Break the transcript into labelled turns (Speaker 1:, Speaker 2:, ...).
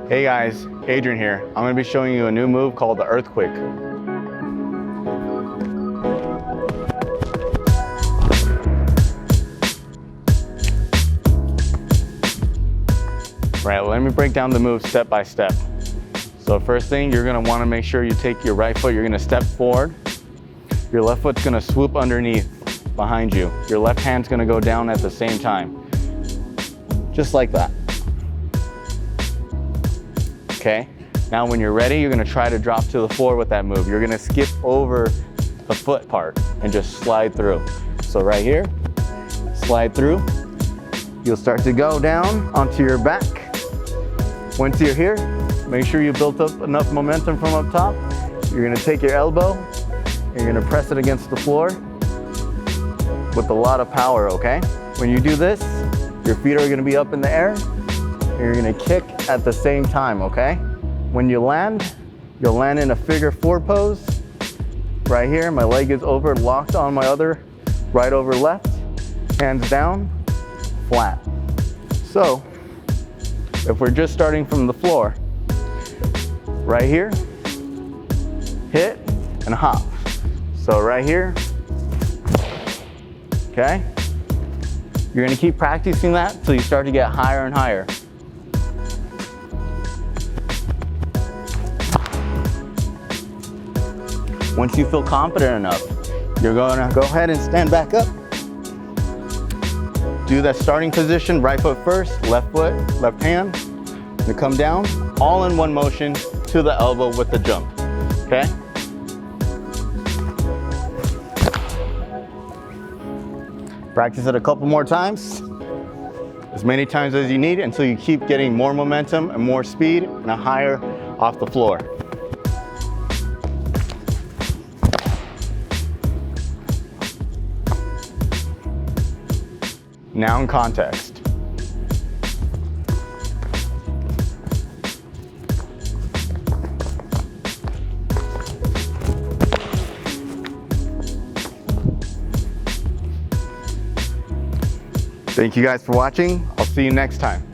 Speaker 1: Hey guys, Adrian here. I'm going to be showing you a new move called the earthquake. Right, let me break down the move step by step. So first thing, you're going to want to make sure you take your right foot, you're going to step forward. Your left foot's going to swoop underneath behind you. Your left hand's going to go down at the same time. Just like that. Okay, now when you're ready, you're going to try to drop to the floor with that move. You're going to skip over the foot part and just slide through. So right here, slide through. You'll start to go down onto your back. Once you're here, make sure you built up enough momentum from up top. You're going to take your elbow and you're going to press it against the floor with a lot of power, okay? When you do this, your feet are going to be up in the air and you're going to kick at the same time, okay? When you land, you'll land in a figure four pose. Right here, my leg is over, locked on my other, right over left, hands down, flat. So, if we're just starting from the floor, right here, hit and hop. So right here, okay? You're gonna keep practicing that until you start to get higher and higher. Once you feel confident enough, you're gonna go ahead and stand back up. Do that starting position, right foot first, left foot, left hand. You come down, all in one motion to the elbow with the jump, okay? Practice it a couple more times, as many times as you need until you keep getting more momentum and more speed and a higher off the floor. Now in context. Thank you guys for watching. I'll see you next time.